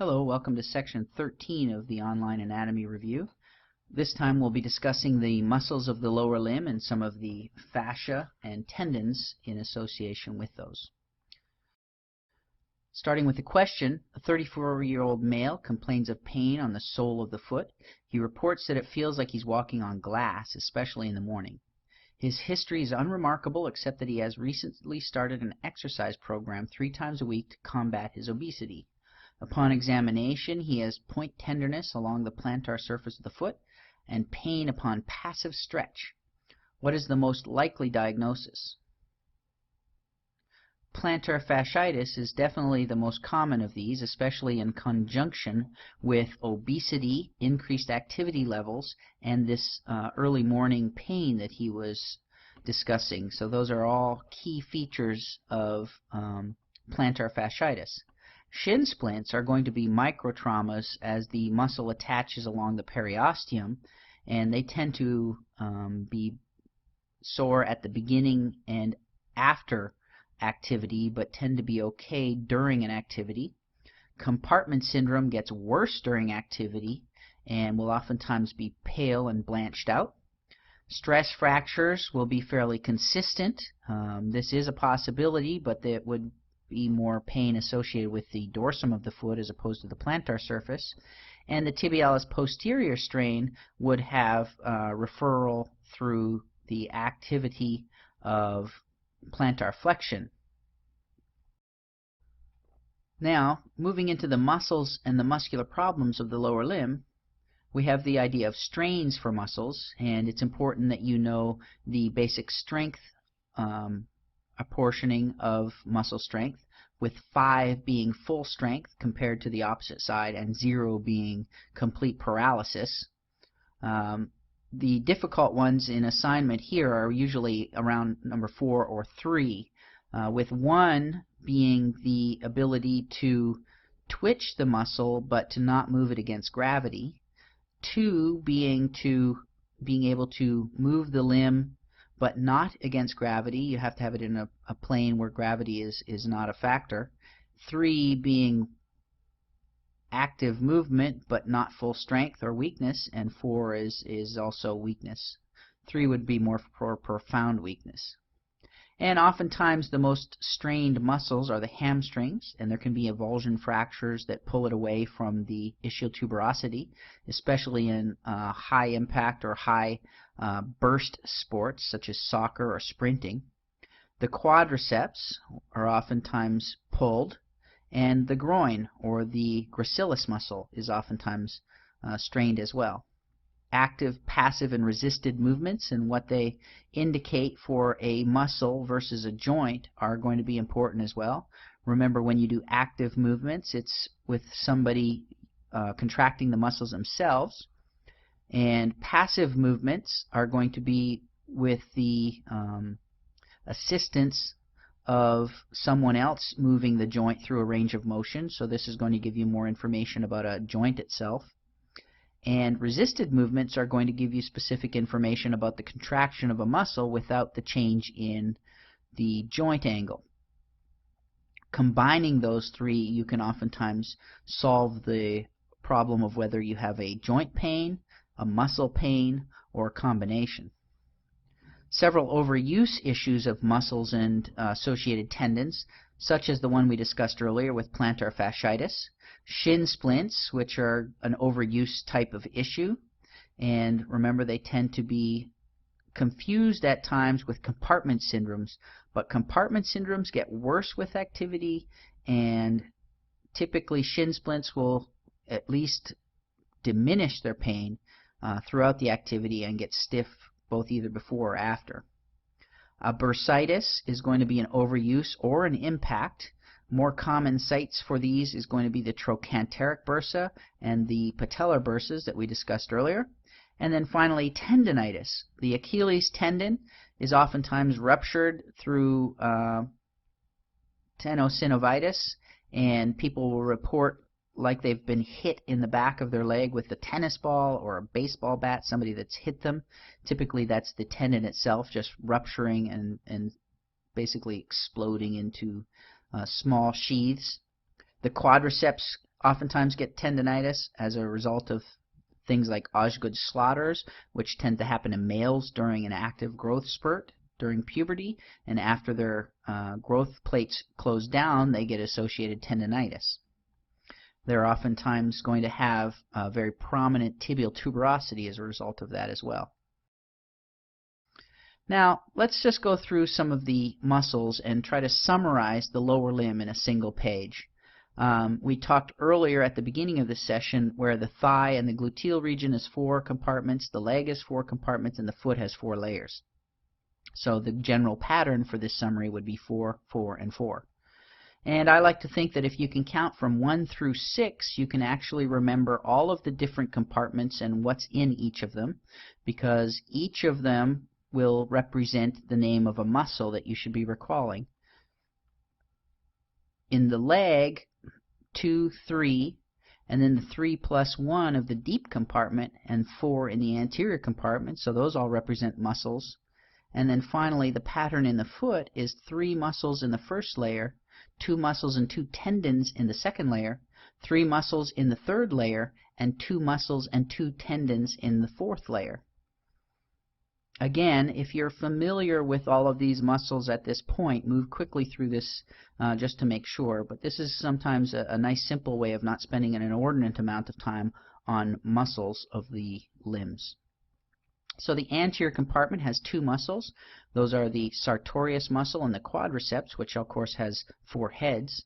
Hello, welcome to section 13 of the online anatomy review. This time we'll be discussing the muscles of the lower limb and some of the fascia and tendons in association with those. Starting with the question, a 34-year-old male complains of pain on the sole of the foot. He reports that it feels like he's walking on glass, especially in the morning. His history is unremarkable except that he has recently started an exercise program 3 times a week to combat his obesity. Upon examination, he has point tenderness along the plantar surface of the foot and pain upon passive stretch. What is the most likely diagnosis? Plantar fasciitis is definitely the most common of these, especially in conjunction with obesity, increased activity levels, and this early morning pain that he was discussing. So those are all key features of plantar fasciitis. Shin splints are going to be microtraumas as the muscle attaches along the periosteum, and they tend to be sore at the beginning and after activity, but tend to be okay during an activity. Compartment syndrome gets worse during activity and will oftentimes be pale and blanched out. Stress fractures will be fairly consistent. This is a possibility, but that would be more pain associated with the dorsum of the foot as opposed to the plantar surface. And the tibialis posterior strain would have referral through the activity of plantar flexion. Now, moving into the muscles and the muscular problems of the lower limb, we have the idea of strains for muscles, and it's important that you know the basic strength apportioning of muscle strength, with 5 being full strength compared to the opposite side and 0 being complete paralysis. The difficult ones in assignment here are usually around number 4 or 3, with 1 being the ability to twitch the muscle but to not move it against gravity, 2 being able to move the limb but not against gravity. You have to have it in a plane where gravity is not a factor. 3 being active movement but not full strength or weakness, and 4 is also weakness. 3 would be more for profound weakness. And oftentimes the most strained muscles are the hamstrings, and there can be avulsion fractures that pull it away from the ischial tuberosity, especially in high impact or high burst sports such as soccer or sprinting. The quadriceps are oftentimes pulled, and the groin or the gracilis muscle is oftentimes strained as well. Active, passive, and resisted movements and what they indicate for a muscle versus a joint are going to be important as well. Remember, when you do active movements, it's with somebody contracting the muscles themselves, and passive movements are going to be with the assistance of someone else moving the joint through a range of motion. So this is going to give you more information about a joint itself. And resisted movements are going to give you specific information about the contraction of a muscle without the change in the joint angle. Combining those 3, you can oftentimes solve the problem of whether you have a joint pain, a muscle pain, or a combination. Several overuse issues of muscles and associated tendons, such as the one we discussed earlier with plantar fasciitis, shin splints, which are an overuse type of issue, and remember they tend to be confused at times with compartment syndromes, but compartment syndromes get worse with activity, and typically shin splints will at least diminish their pain throughout the activity and get stiff both either before or after. Bursitis is going to be an overuse or an impact. More common sites for these is going to be the trochanteric bursa and the patellar bursas that we discussed earlier. And then finally, tendinitis. The Achilles tendon is oftentimes ruptured through tenosynovitis, and people will report like they've been hit in the back of their leg with a tennis ball or a baseball bat, somebody that's hit them. Typically that's the tendon itself just rupturing and basically exploding into small sheaths. The quadriceps oftentimes get tendinitis as a result of things like Osgood Schlatters, which tend to happen in males during an active growth spurt during puberty, and after their growth plates close down, they get associated tendinitis. They're oftentimes going to have very prominent tibial tuberosity as a result of that as well. Now, let's just go through some of the muscles and try to summarize the lower limb in a single page. We talked earlier at the beginning of this session where the thigh and the gluteal region is 4 compartments, the leg is 4 compartments, and the foot has 4 layers. So the general pattern for this summary would be 4, 4, and 4. And I like to think that if you can count from 1 through 6, you can actually remember all of the different compartments and what's in each of them, because each of them will represent the name of a muscle that you should be recalling. In the leg, 2, 3, and then the 3 plus 1 of the deep compartment, and 4 in the anterior compartment, so those all represent muscles. And then finally, the pattern in the foot is 3 muscles in the first layer, 2 muscles and 2 tendons in the second layer, 3 muscles in the third layer, and 2 muscles and 2 tendons in the fourth layer. Again, if you're familiar with all of these muscles at this point, move quickly through this just to make sure, but this is sometimes a nice simple way of not spending an inordinate amount of time on muscles of the limbs. So the anterior compartment has 2 muscles. Those are the sartorius muscle and the quadriceps, which of course has 4 heads.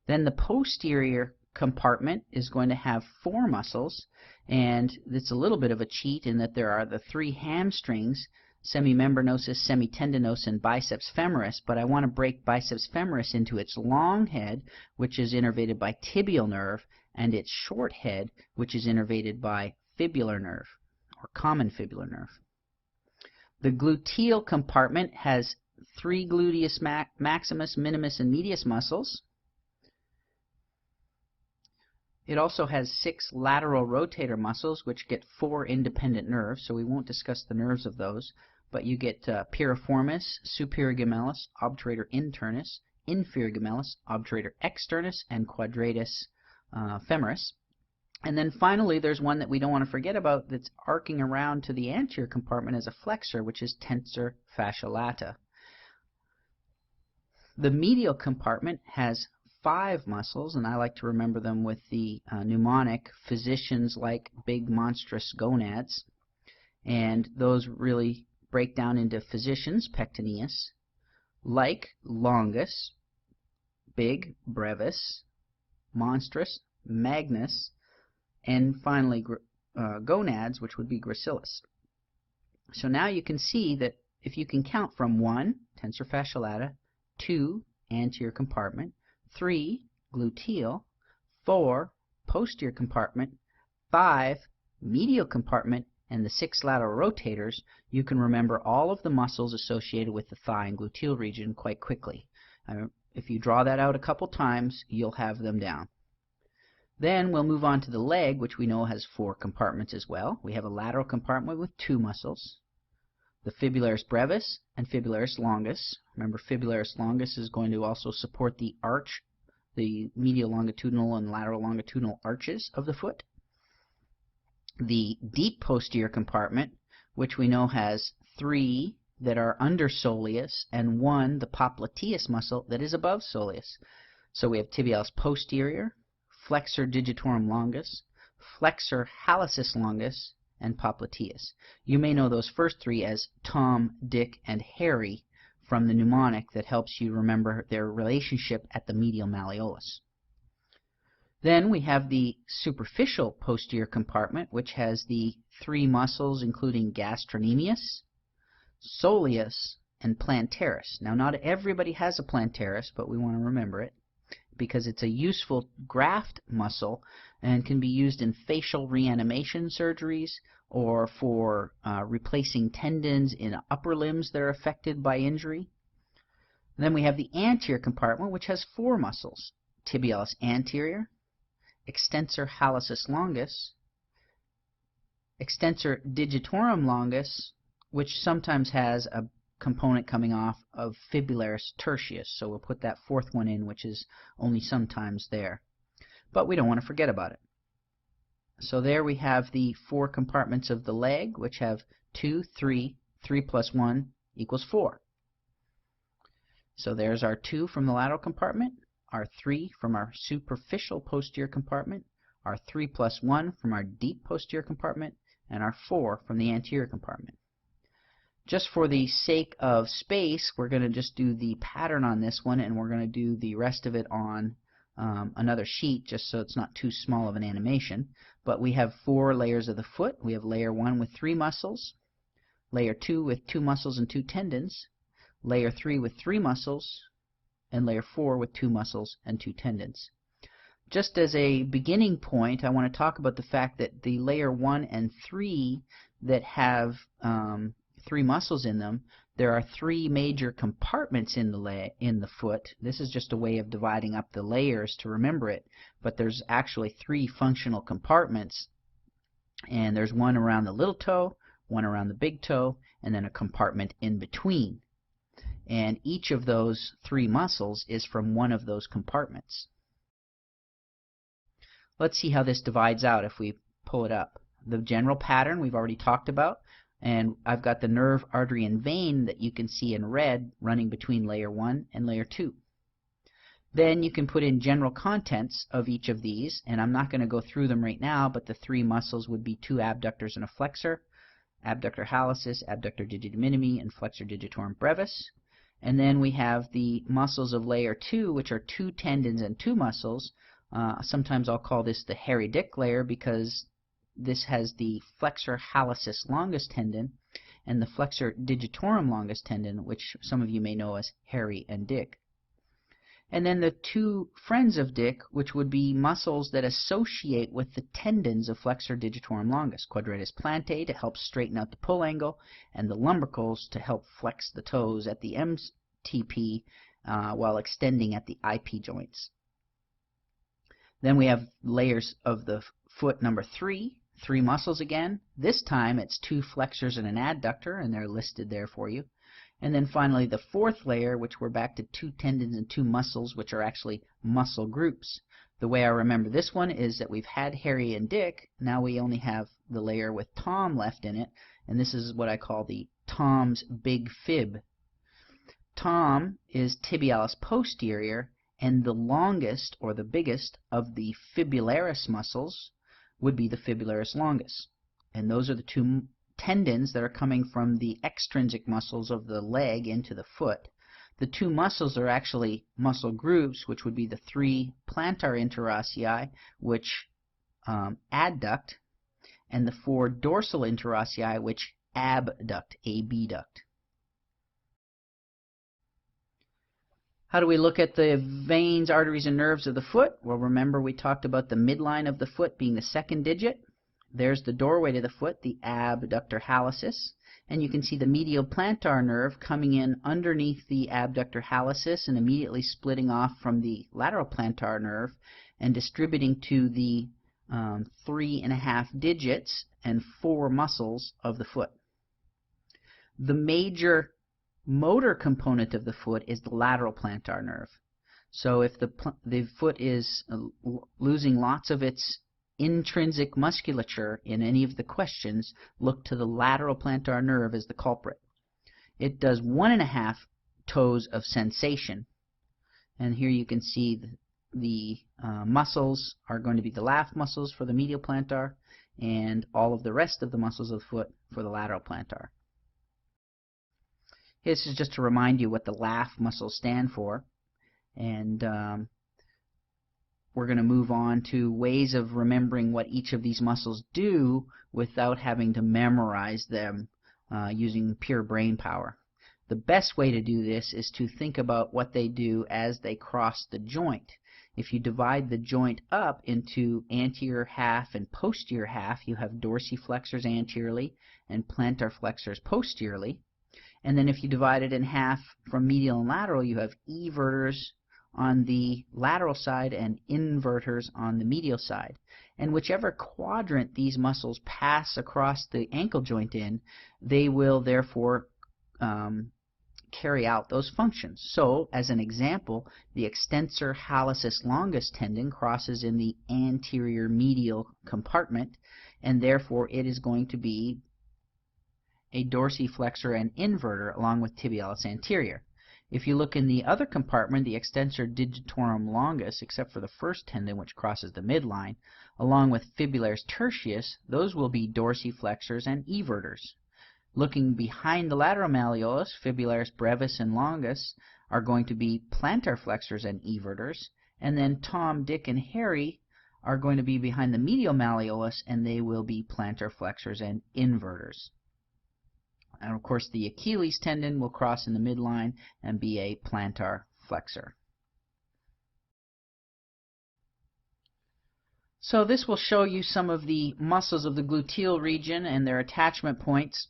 Then the posterior compartment is going to have 4 muscles, and it's a little bit of a cheat in that there are the 3 hamstrings, semimembranosus, semitendinosus, and biceps femoris, but I want to break biceps femoris into its long head, which is innervated by tibial nerve, and its short head, which is innervated by fibular nerve, or common fibular nerve. The gluteal compartment has 3 gluteus maximus, minimus, and medius muscles. It also has 6 lateral rotator muscles, which get 4 independent nerves, so we won't discuss the nerves of those, but you get piriformis, superior gemellus, obturator internus, inferior gemellus, obturator externus, and quadratus femoris. And then finally, there's one that we don't want to forget about that's arcing around to the anterior compartment as a flexor, which is tensor fascia lata. The medial compartment has 5 muscles, and I like to remember them with the mnemonic, physicians like big monstrous gonads. And those really break down into physicians, pectineus, like longus, big, brevis, monstrous, magnus, and finally gonads, which would be gracilis. So now you can see that if you can count from 1, tensor fascia lata, 2, anterior compartment, 3, gluteal, 4, posterior compartment, 5, medial compartment, and the 6 lateral rotators, you can remember all of the muscles associated with the thigh and gluteal region quite quickly. If you draw that out a couple times, you'll have them down. Then we'll move on to the leg, which we know has 4 compartments as well. We have a lateral compartment with 2 muscles, the fibularis brevis and fibularis longus. Remember, fibularis longus is going to also support the arch, the medial longitudinal and lateral longitudinal arches of the foot. The deep posterior compartment, which we know has 3 that are under soleus and 1, the popliteus muscle, that is above soleus. So we have tibialis posterior, flexor digitorum longus, flexor hallucis longus, and popliteus. You may know those first 3 as Tom, Dick, and Harry from the mnemonic that helps you remember their relationship at the medial malleolus. Then we have the superficial posterior compartment, which has the 3 muscles including gastrocnemius, soleus, and plantaris. Now, not everybody has a plantaris, but we want to remember it, because it's a useful graft muscle and can be used in facial reanimation surgeries or for replacing tendons in upper limbs that are affected by injury. And then we have the anterior compartment, which has 4 muscles: tibialis anterior, extensor hallucis longus, extensor digitorum longus, which sometimes has a component coming off of fibularis tertius, so we'll put that 4th one in, which is only sometimes there. but we don't want to forget about it. So there we have the 4 compartments of the leg, which have 2, 3, 3 plus 1 equals 4. So there's our 2 from the lateral compartment, our 3 from our superficial posterior compartment, our 3 plus 1 from our deep posterior compartment, and our 4 from the anterior compartment. Just for the sake of space, we're going to just do the pattern on this one, and we're going to do the rest of it on another sheet, just so it's not too small of an animation. But we have 4 layers of the foot. We have layer 1 with 3 muscles, layer 2 with 2 muscles and 2 tendons, layer 3 with 3 muscles, and layer 4 with 2 muscles and 2 tendons. Just as a beginning point, I want to talk about the fact that the layer 1 and 3 that have 3 muscles in them, there are 3 major compartments in the foot. This is just a way of dividing up the layers to remember it, but there's actually 3 functional compartments, and there's one around the little toe, one around the big toe, and then a compartment in between. And each of those 3 muscles is from one of those compartments. Let's see how this divides out if we pull it up. The general pattern we've already talked about, and I've got the nerve, artery, and vein that you can see in red running between layer 1 and layer 2. Then you can put in general contents of each of these, and I'm not going to go through them right now, but the 3 muscles would be 2 abductors and a flexor, abductor hallucis, abductor digiti minimi, and flexor digitorum brevis. And then we have the muscles of layer 2, which are 2 tendons and 2 muscles. Sometimes I'll call this the hairy dick layer because this has the flexor hallucis longus tendon and the flexor digitorum longus tendon, which some of you may know as hairy and dick. And then the 2 friends of dick, which would be muscles that associate with the tendons of flexor digitorum longus, quadratus plantae to help straighten out the pull angle, and the lumbricals to help flex the toes at the MTP while extending at the IP joints. Then we have layers of the foot number 3, 3 muscles again. This time it's 2 flexors and an adductor, and they're listed there for you. And then finally the 4th layer, which we're back to 2 tendons and 2 muscles, which are actually muscle groups. The way I remember this one is that we've had hairy and dick, now we only have the layer with Tom left in it, and this is what I call the Tom's big fib. Tom is tibialis posterior, and the longest or the biggest of the fibularis muscles would be the fibularis longus. And those are the 2 tendons that are coming from the extrinsic muscles of the leg into the foot. The 2 muscles are actually muscle groups, which would be the 3 plantar interossei, which adduct, and the 4 dorsal interossei, which abduct, abduct. How do we look at the veins, arteries, and nerves of the foot? Well, remember we talked about the midline of the foot being the 2nd digit. There's the doorway to the foot, the abductor hallucis, and you can see the medial plantar nerve coming in underneath the abductor hallucis and immediately splitting off from the lateral plantar nerve and distributing to the 3.5 digits and 4 muscles of the foot. The major motor component of the foot is the lateral plantar nerve. So if the foot is losing lots of its intrinsic musculature in any of the questions, look to the lateral plantar nerve as the culprit. It does 1.5 toes of sensation, and here you can see the muscles are going to be the lath muscles for the medial plantar and all of the rest of the muscles of the foot for the lateral plantar. This is just to remind you what the lath muscles stand for, and we're going to move on to ways of remembering what each of these muscles do without having to memorize them using pure brain power. The best way to do this is to think about what they do as they cross the joint. If you divide the joint up into anterior half and posterior half, you have dorsiflexors anteriorly and plantar flexors posteriorly. And then if you divide it in half from medial and lateral, you have everters on the lateral side and inverters on the medial side. And whichever quadrant these muscles pass across the ankle joint in, they will therefore carry out those functions. So, as an example, the extensor hallucis longus tendon crosses in the anterior medial compartment, and therefore it is going to be a dorsiflexor and inverter along with tibialis anterior. If you look in the other compartment, the extensor digitorum longus, except for the first tendon which crosses the midline, along with fibularis tertius, those will be dorsiflexors and everters. Looking behind the lateral malleolus, fibularis brevis and longus are going to be plantar flexors and everters, and then Tom, Dick, and Harry are going to be behind the medial malleolus, and they will be plantar flexors and inverters. And of course the Achilles tendon will cross in the midline and be a plantar flexor. So this will show you some of the muscles of the gluteal region and their attachment points.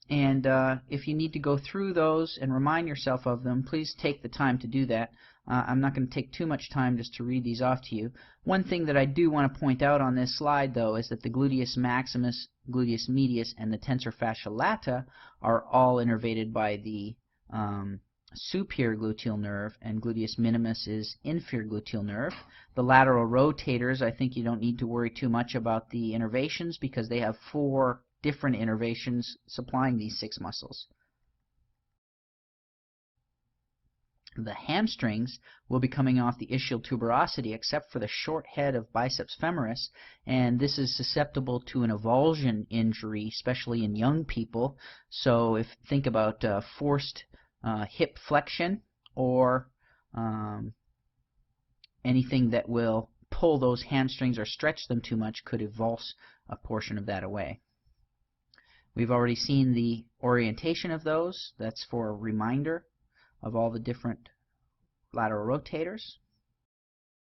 And if you need to go through those and remind yourself of them, please take the time to do that. I'm not going to take too much time just to read these off to you. One thing that I do want to point out on this slide, though, is that the gluteus maximus, gluteus medius, and the tensor fascia lata are all innervated by the superior gluteal nerve, and gluteus minimus is inferior gluteal nerve. The lateral rotators, I think you don't need to worry too much about the innervations because they have 4 different innervations supplying these 6 muscles. The hamstrings will be coming off the ischial tuberosity except for the short head of biceps femoris, and this is susceptible to an avulsion injury, especially in young people. So think about forced hip flexion or anything that will pull those hamstrings or stretch them too much could avulse a portion of that away. We've already seen the orientation of those. That's for a reminder of all the different lateral rotators.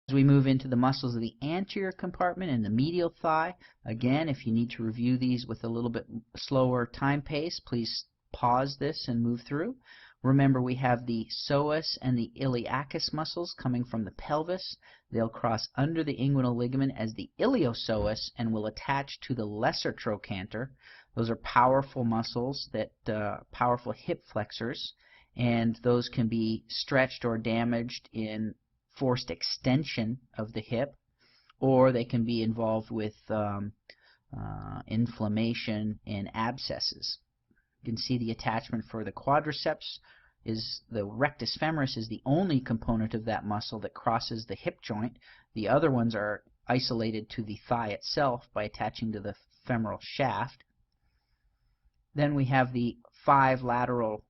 As we move into the muscles of the anterior compartment and the medial thigh, again, if you need to review these with a little bit slower time pace, please pause this and move through. Remember, we have the psoas and the iliacus muscles coming from the pelvis. They'll cross under the inguinal ligament as the iliopsoas and will attach to the lesser trochanter. Those are powerful muscles, that powerful hip flexors, and those can be stretched or damaged in forced extension of the hip, or they can be involved with inflammation and abscesses. You can see the attachment for the quadriceps is the rectus femoris is the only component of that muscle that crosses the hip joint. The other ones are isolated to the thigh itself by attaching to the femoral shaft. Then we have the 5 lateral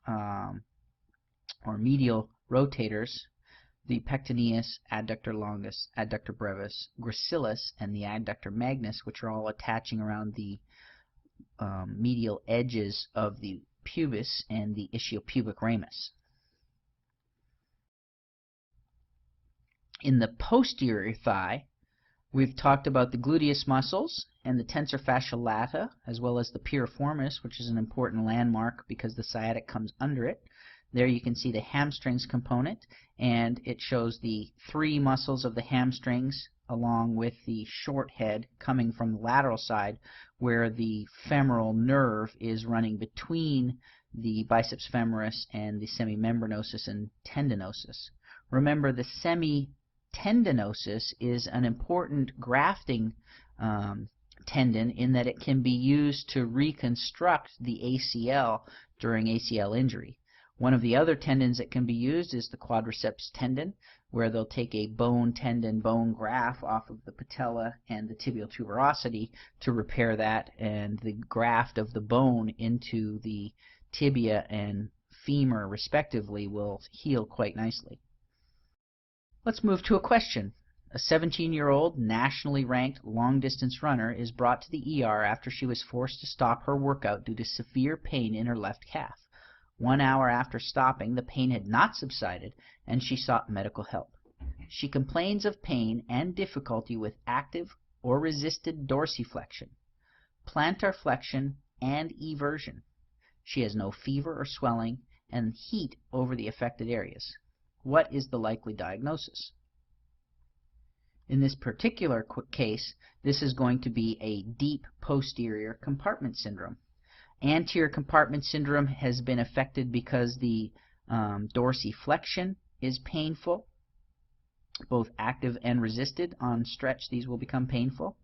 or medial rotators, the pectineus, adductor longus, adductor brevis, gracilis, and the adductor magnus, which are all attaching around the medial edges of the pubis and the ischiopubic ramus. In the posterior thigh, we've talked about the gluteus muscles and the tensor fascia lata, as well as the piriformis, which is an important landmark because the sciatic comes under it. There you can see the hamstrings component, and it shows the 3 muscles of the hamstrings along with the short head coming from the lateral side, where the femoral nerve is running between the biceps femoris and the semimembranosus and tendinosus. Remember, the semitendinosus is an important grafting tendon in that it can be used to reconstruct the ACL during ACL injury. One of the other tendons that can be used is the quadriceps tendon, where they'll take a bone tendon bone graft off of the patella and the tibial tuberosity to repair that, and the graft of the bone into the tibia and femur respectively will heal quite nicely. Let's move to a question. A 17-year-old nationally ranked long-distance runner is brought to the ER after she was forced to stop her workout due to severe pain in her left calf. 1 hour after stopping, the pain had not subsided, and she sought medical help. She complains of pain and difficulty with active or resisted dorsiflexion, plantar flexion, and eversion. She has no fever or swelling and heat over the affected areas. What is the likely diagnosis? In this particular case, this is going to be a deep posterior compartment syndrome. Anterior compartment syndrome has been affected because the dorsiflexion is painful, both active and resisted. On stretch, these will become painful.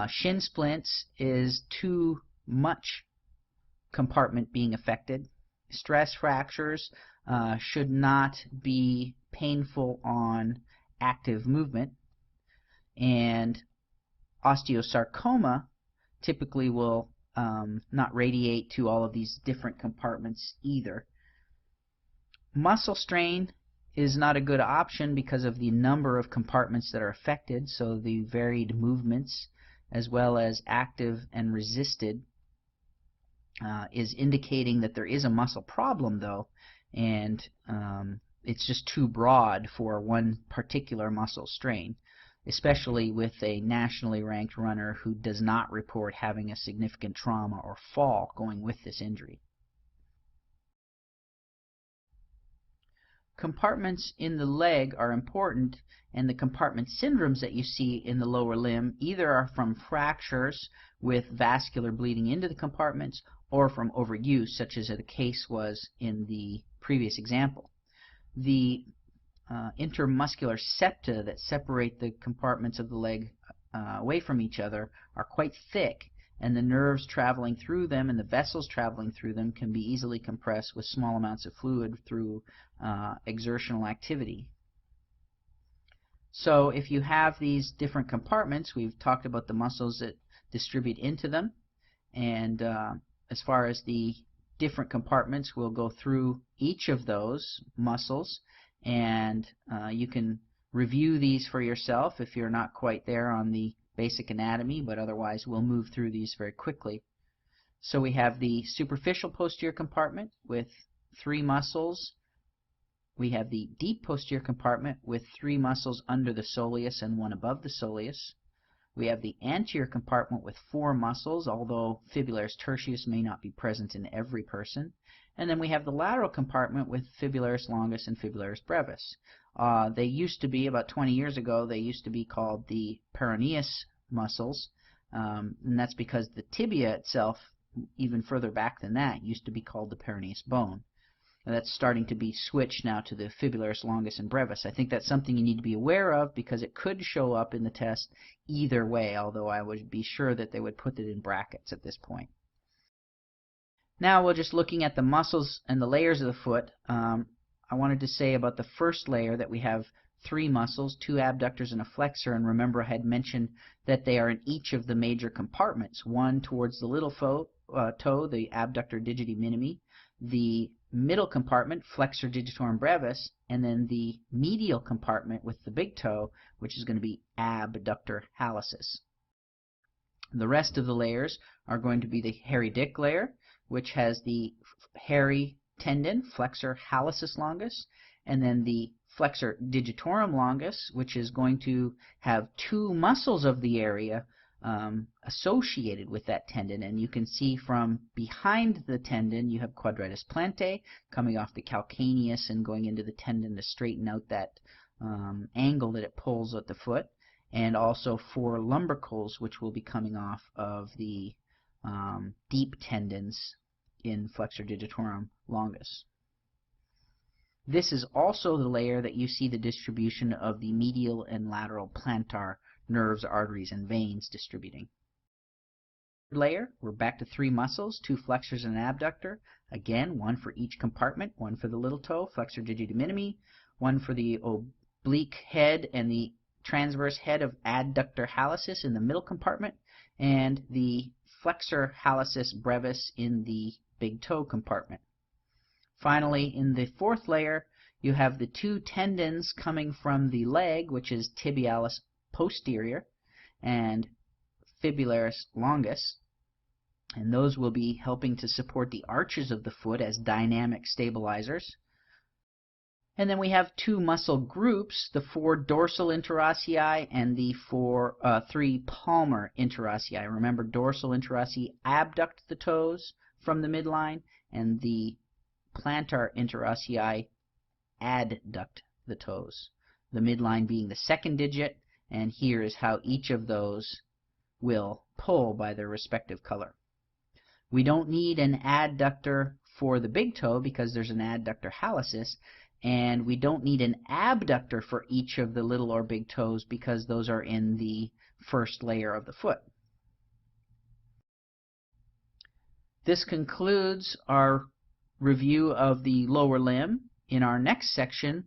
Shin splints is too much compartment being affected. Stress fractures should not be painful on active movement. And osteosarcoma typically will not radiate to all of these different compartments either. Muscle strain is not a good option because of the number of compartments that are affected, so the varied movements as well as active and resisted is indicating that there is a muscle problem though, and it's just too broad for one particular muscle strain, especially with a nationally ranked runner who does not report having a significant trauma or fall going with this injury. Compartments in the leg are important, and the compartment syndromes that you see in the lower limb either are from fractures with vascular bleeding into the compartments or from overuse, such as the case was in the previous example. The intermuscular septa that separate the compartments of the leg away from each other are quite thick, and the nerves traveling through them and the vessels traveling through them can be easily compressed with small amounts of fluid through exertional activity. So if you have these different compartments, we've talked about the muscles that distribute into them, and as far as the different compartments, we'll go through each of those muscles, and you can review these for yourself if you're not quite there on the basic anatomy, but otherwise we'll move through these very quickly. So we have the superficial posterior compartment with 3 muscles. We have the deep posterior compartment with 3 muscles under the soleus and 1 above the soleus. We have the anterior compartment with 4 muscles, although fibularis tertius may not be present in every person. And then we have the lateral compartment with fibularis longus and fibularis brevis. They used to be, about 20 years ago, they used to be called the peroneus muscles, and that's because the tibia itself, even further back than that, used to be called the peroneus bone. And that's starting to be switched now to the fibularis longus and brevis. I think that's something you need to be aware of because it could show up in the test either way, although I would be sure that they would put it in brackets at this point. Now we're just looking at the muscles and the layers of the foot. I wanted to say about the first layer that we have 3 muscles, 2 abductors and a flexor, and remember I had mentioned that they are in each of the major compartments, one towards the little toe, the abductor digiti minimi, the middle compartment, flexor digitorum brevis, and then the medial compartment with the big toe, which is going to be abductor hallucis. The rest of the layers are going to be the hairy dick layer, which has the hairy tendon, flexor hallucis longus, and then the flexor digitorum longus, which is going to have 2 muscles of the area associated with that tendon. And you can see from behind the tendon you have quadratus plantae coming off the calcaneus and going into the tendon to straighten out that angle that it pulls at the foot, and also 4 lumbricals which will be coming off of the deep tendons in flexor digitorum longus. This is also the layer that you see the distribution of the medial and lateral plantar nerves, arteries, and veins distributing. Layer, we're back to 3 muscles, 2 flexors and an abductor. Again, 1 for each compartment, 1 for the little toe, flexor digiti minimi, 1 for the oblique head and the transverse head of adductor hallucis in the middle compartment, and the flexor hallucis brevis in the big toe compartment. Finally, in the 4th layer, you have the 2 tendons coming from the leg, which is tibialis posterior and fibularis longus, and those will be helping to support the arches of the foot as dynamic stabilizers. And then we have 2 muscle groups, the 4 dorsal interossei and the 3 palmar interossei. Remember, dorsal interossei abduct the toes from the midline, and the plantar interossei adduct the toes, the midline being the 2nd digit, and here is how each of those will pull by their respective color. We don't need an adductor for the big toe because there's an adductor hallucis, and we don't need an abductor for each of the little or big toes because those are in the first layer of the foot. This concludes our review of the lower limb. In our next section,